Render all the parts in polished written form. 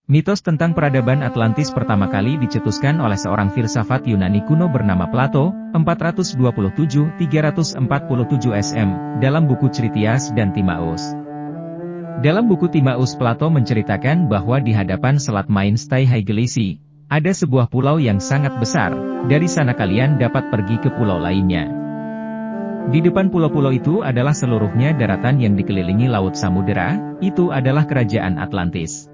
Mitos tentang peradaban Atlantis pertama kali dicetuskan oleh seorang filsafat Yunani kuno bernama Plato, 427-347 SM, dalam buku Critias dan Timaeus. Dalam buku Timaeus, Plato menceritakan bahwa di hadapan Selat Mainstai Haigelisi, ada sebuah pulau yang sangat besar, dari sana kalian dapat pergi ke pulau lainnya. Di depan pulau-pulau itu adalah seluruhnya daratan yang dikelilingi laut samudera, itu adalah kerajaan Atlantis.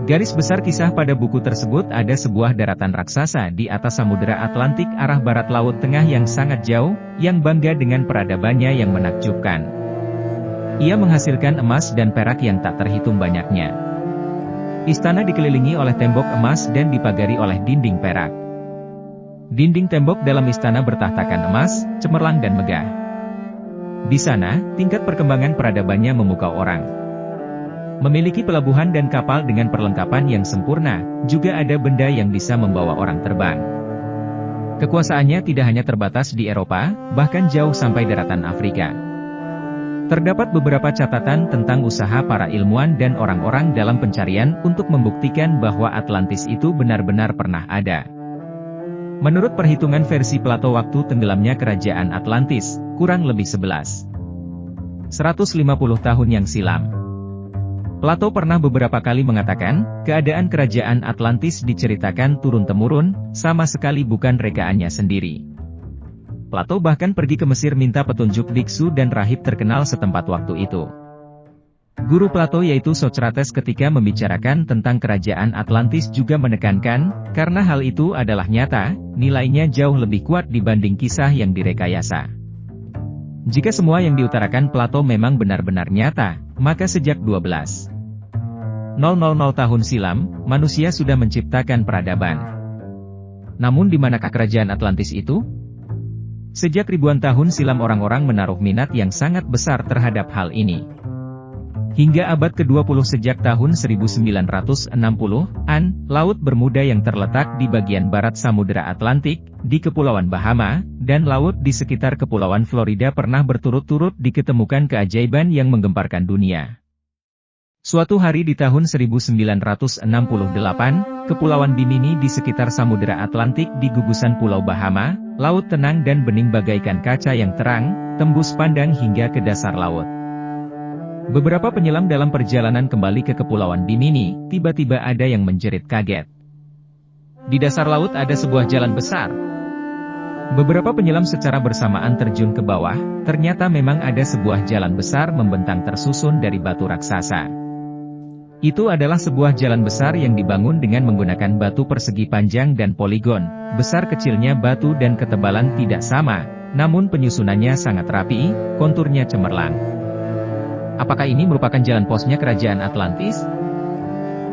Garis besar kisah pada buku tersebut ada sebuah daratan raksasa di atas samudera Atlantik arah barat laut tengah yang sangat jauh, yang bangga dengan peradabannya yang menakjubkan. Ia menghasilkan emas dan perak yang tak terhitung banyaknya. Istana dikelilingi oleh tembok emas dan dipagari oleh dinding perak. Dinding tembok dalam istana bertahtakan emas, cemerlang dan megah. Di sana, tingkat perkembangan peradabannya memukau orang. Memiliki pelabuhan dan kapal dengan perlengkapan yang sempurna, juga ada benda yang bisa membawa orang terbang. Kekuasaannya tidak hanya terbatas di Eropa, bahkan jauh sampai daratan Afrika. Terdapat beberapa catatan tentang usaha para ilmuwan dan orang-orang dalam pencarian untuk membuktikan bahwa Atlantis itu benar-benar pernah ada. Menurut perhitungan versi Plato, waktu tenggelamnya kerajaan Atlantis, kurang lebih 150 tahun yang silam. Plato pernah beberapa kali mengatakan, keadaan kerajaan Atlantis diceritakan turun-temurun, sama sekali bukan rekaannya sendiri. Plato bahkan pergi ke Mesir minta petunjuk biksu dan rahib terkenal setempat waktu itu. Guru Plato yaitu Socrates ketika membicarakan tentang kerajaan Atlantis juga menekankan, karena hal itu adalah nyata, nilainya jauh lebih kuat dibanding kisah yang direkayasa. Jika semua yang diutarakan Plato memang benar-benar nyata, maka sejak 12.000 tahun silam, manusia sudah menciptakan peradaban. Namun di manakah kerajaan Atlantis itu? Sejak ribuan tahun silam orang-orang menaruh minat yang sangat besar terhadap hal ini. Hingga abad ke-20 sejak tahun 1960-an, Laut Bermuda yang terletak di bagian barat Samudera Atlantik, di Kepulauan Bahama, dan laut di sekitar Kepulauan Florida pernah berturut-turut diketemukan keajaiban yang menggemparkan dunia. Suatu hari di tahun 1968, Kepulauan Bimini di sekitar Samudera Atlantik di gugusan Pulau Bahama, laut tenang dan bening bagaikan kaca yang terang, tembus pandang hingga ke dasar laut. Beberapa penyelam dalam perjalanan kembali ke Kepulauan Bimini, tiba-tiba ada yang menjerit kaget. Di dasar laut ada sebuah jalan besar. Beberapa penyelam secara bersamaan terjun ke bawah, ternyata memang ada sebuah jalan besar membentang tersusun dari batu raksasa. Itu adalah sebuah jalan besar yang dibangun dengan menggunakan batu persegi panjang dan poligon. Besar kecilnya batu dan ketebalan tidak sama, namun penyusunannya sangat rapi, konturnya cemerlang. Apakah ini merupakan jalan posnya kerajaan Atlantis?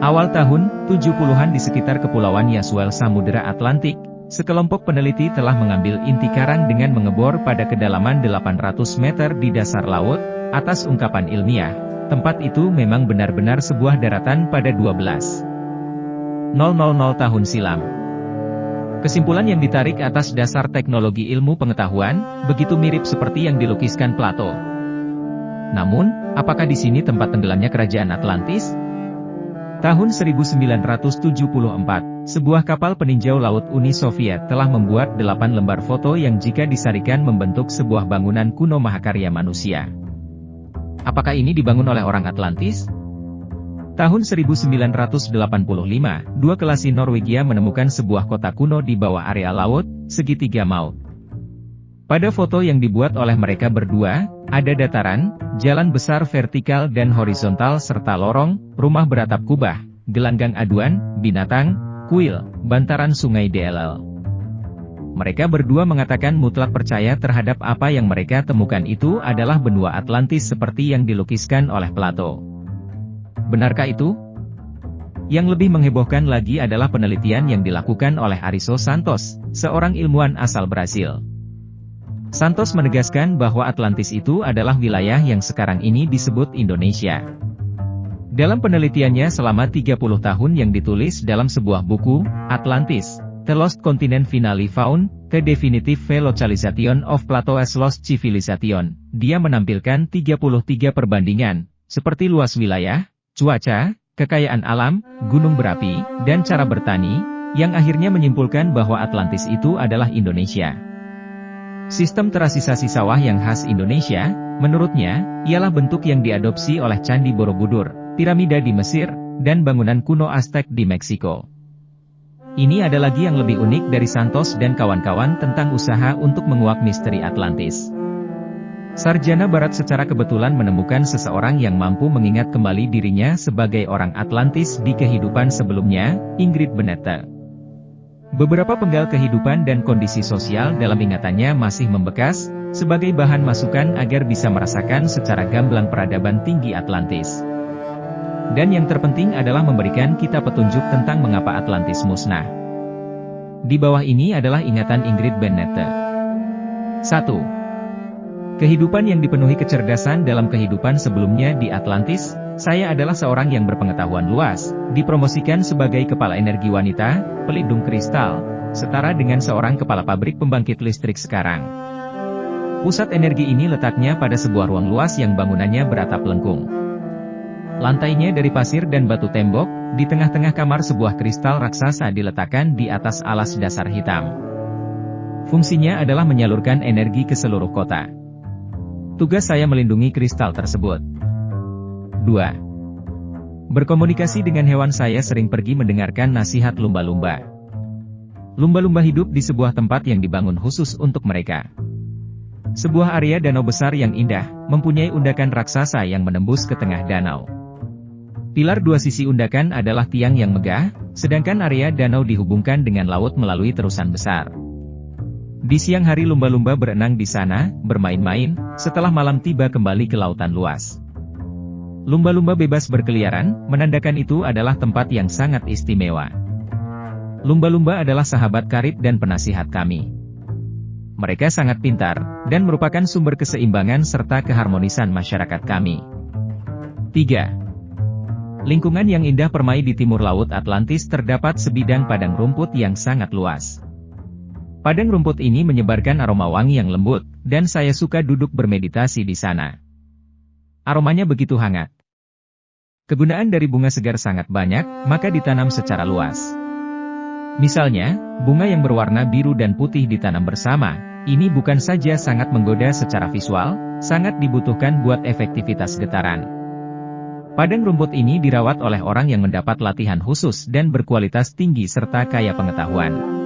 Awal tahun 70-an di sekitar Kepulauan Yasuel Samudera Atlantik, sekelompok peneliti telah mengambil inti karang dengan mengebor pada kedalaman 800 meter di dasar laut. Atas ungkapan ilmiah, tempat itu memang benar-benar sebuah daratan pada 12.000 tahun silam. Kesimpulan yang ditarik atas dasar teknologi ilmu pengetahuan, begitu mirip seperti yang dilukiskan Plato. Namun, apakah di sini tempat tenggelamnya kerajaan Atlantis? Tahun 1974, sebuah kapal peninjau laut Uni Soviet telah membuat 8 lembar foto yang jika disarikan membentuk sebuah bangunan kuno mahakarya manusia. Apakah ini dibangun oleh orang Atlantis? Tahun 1985, dua kelasi Norwegia menemukan sebuah kota kuno di bawah area laut, segitiga maut. Pada foto yang dibuat oleh mereka berdua, ada dataran, jalan besar vertikal dan horizontal serta lorong, rumah beratap kubah, gelanggang aduan, binatang, kuil, bantaran sungai DLL. Mereka berdua mengatakan mutlak percaya terhadap apa yang mereka temukan itu adalah benua Atlantis seperti yang dilukiskan oleh Plato. Benarkah itu? Yang lebih menghebohkan lagi adalah penelitian yang dilakukan oleh Ariso Santos, seorang ilmuwan asal Brasil. Santos menegaskan bahwa Atlantis itu adalah wilayah yang sekarang ini disebut Indonesia. Dalam penelitiannya selama 30 tahun yang ditulis dalam sebuah buku, Atlantis, The Lost Continent Finally Found, The Definitive Localization of Plato as Lost Civilization, dia menampilkan 33 perbandingan, seperti luas wilayah, cuaca, kekayaan alam, gunung berapi, dan cara bertani, yang akhirnya menyimpulkan bahwa Atlantis itu adalah Indonesia. Sistem terasisasi sawah yang khas Indonesia, menurutnya, ialah bentuk yang diadopsi oleh Candi Borobudur, piramida di Mesir, dan bangunan kuno Aztec di Meksiko. Ini ada lagi yang lebih unik dari Santos dan kawan-kawan tentang usaha untuk menguak misteri Atlantis. Sarjana Barat secara kebetulan menemukan seseorang yang mampu mengingat kembali dirinya sebagai orang Atlantis di kehidupan sebelumnya, Ingrid Benete. Beberapa penggal kehidupan dan kondisi sosial dalam ingatannya masih membekas, sebagai bahan masukan agar bisa merasakan secara gamblang peradaban tinggi Atlantis. Dan yang terpenting adalah memberikan kita petunjuk tentang mengapa Atlantis musnah. Di bawah ini adalah ingatan Ingrid Benete. 1. Kehidupan yang dipenuhi kecerdasan dalam kehidupan sebelumnya di Atlantis, saya adalah seorang yang berpengetahuan luas, dipromosikan sebagai kepala energi wanita, pelindung kristal, setara dengan seorang kepala pabrik pembangkit listrik sekarang. Pusat energi ini letaknya pada sebuah ruang luas yang bangunannya beratap lengkung. Lantainya dari pasir dan batu tembok, di tengah-tengah kamar sebuah kristal raksasa diletakkan di atas alas dasar hitam. Fungsinya adalah menyalurkan energi ke seluruh kota. Tugas saya melindungi kristal tersebut. 2. Berkomunikasi dengan hewan. Saya sering pergi mendengarkan nasihat lumba-lumba. Lumba-lumba hidup di sebuah tempat yang dibangun khusus untuk mereka. Sebuah area danau besar yang indah, mempunyai undakan raksasa yang menembus ke tengah danau. Pilar dua sisi undakan adalah tiang yang megah, sedangkan area danau dihubungkan dengan laut melalui terusan besar. Di siang hari lumba-lumba berenang di sana, bermain-main, setelah malam tiba kembali ke lautan luas. Lumba-lumba bebas berkeliaran, menandakan itu adalah tempat yang sangat istimewa. Lumba-lumba adalah sahabat karib dan penasihat kami. Mereka sangat pintar, dan merupakan sumber keseimbangan serta keharmonisan masyarakat kami. 3. Lingkungan yang indah permai di timur laut Atlantis terdapat sebidang padang rumput yang sangat luas. Padang rumput ini menyebarkan aroma wangi yang lembut, dan saya suka duduk bermeditasi di sana. Aromanya begitu hangat. Kegunaan dari bunga segar sangat banyak, maka ditanam secara luas. Misalnya, bunga yang berwarna biru dan putih ditanam bersama, ini bukan saja sangat menggoda secara visual, sangat dibutuhkan buat efektivitas getaran. Padang rumput ini dirawat oleh orang yang mendapat latihan khusus dan berkualitas tinggi serta kaya pengetahuan.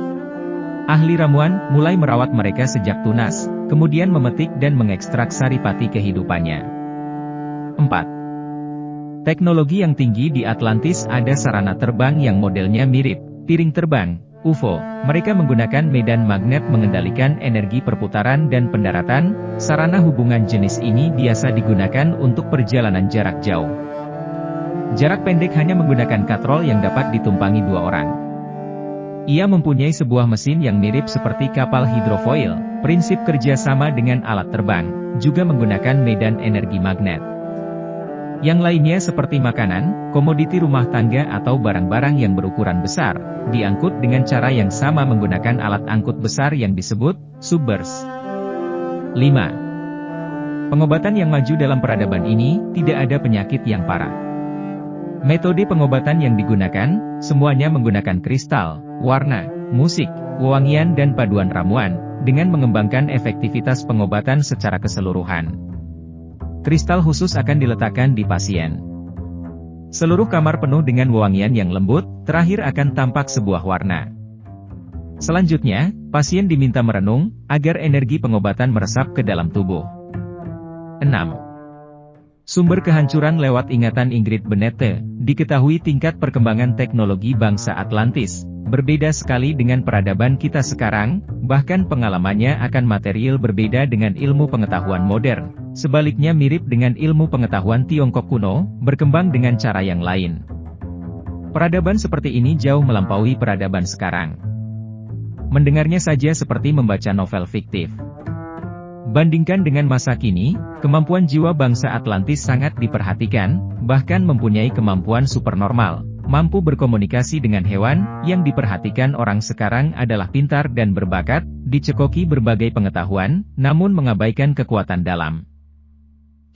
Ahli ramuan mulai merawat mereka sejak tunas, kemudian memetik dan mengekstrak saripati kehidupannya. 4. Teknologi yang tinggi di Atlantis. Ada sarana terbang yang modelnya mirip piring terbang, UFO. Mereka menggunakan medan magnet mengendalikan energi perputaran dan pendaratan. Sarana hubungan jenis ini biasa digunakan untuk perjalanan jarak jauh. Jarak pendek hanya menggunakan katrol yang dapat ditumpangi 2 orang. Ia mempunyai sebuah mesin yang mirip seperti kapal hidrofoil. Prinsip kerja sama dengan alat terbang, juga menggunakan medan energi magnet. Yang lainnya seperti makanan, komoditi rumah tangga atau barang-barang yang berukuran besar, diangkut dengan cara yang sama menggunakan alat angkut besar yang disebut subbers. 5. Pengobatan yang maju dalam peradaban ini, tidak ada penyakit yang parah. Metode pengobatan yang digunakan, semuanya menggunakan kristal, warna, musik, wewangian dan paduan ramuan, dengan mengembangkan efektivitas pengobatan secara keseluruhan. Kristal khusus akan diletakkan di pasien. Seluruh kamar penuh dengan wewangian yang lembut, terakhir akan tampak sebuah warna. Selanjutnya, pasien diminta merenung, agar energi pengobatan meresap ke dalam tubuh. 6. Sumber kehancuran lewat ingatan Ingrid Benete. Diketahui tingkat perkembangan teknologi bangsa Atlantis berbeda sekali dengan peradaban kita sekarang, bahkan pengalamannya akan material berbeda dengan ilmu pengetahuan modern. Sebaliknya mirip dengan ilmu pengetahuan Tiongkok kuno, berkembang dengan cara yang lain. Peradaban seperti ini jauh melampaui peradaban sekarang. Mendengarnya saja seperti membaca novel fiktif. Bandingkan dengan masa kini, kemampuan jiwa bangsa Atlantis sangat diperhatikan, bahkan mempunyai kemampuan supernormal, mampu berkomunikasi dengan hewan. Yang diperhatikan orang sekarang adalah pintar dan berbakat, dicekoki berbagai pengetahuan, namun mengabaikan kekuatan dalam.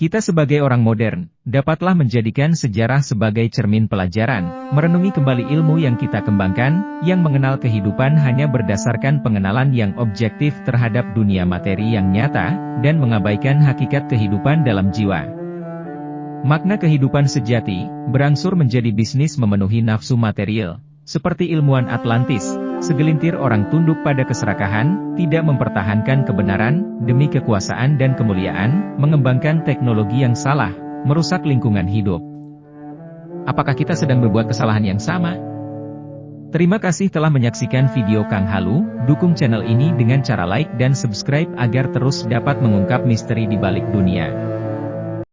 Kita sebagai orang modern, dapatlah menjadikan sejarah sebagai cermin pelajaran, merenungi kembali ilmu yang kita kembangkan, yang mengenal kehidupan hanya berdasarkan pengenalan yang objektif terhadap dunia materi yang nyata, dan mengabaikan hakikat kehidupan dalam jiwa. Makna kehidupan sejati, berangsur menjadi bisnis memenuhi nafsu material. Seperti ilmuwan Atlantis, segelintir orang tunduk pada keserakahan, tidak mempertahankan kebenaran, demi kekuasaan dan kemuliaan, mengembangkan teknologi yang salah, merusak lingkungan hidup. Apakah kita sedang berbuat kesalahan yang sama? Terima kasih telah menyaksikan video Kang Halu. Dukung channel ini dengan cara like dan subscribe agar terus dapat mengungkap misteri di balik dunia.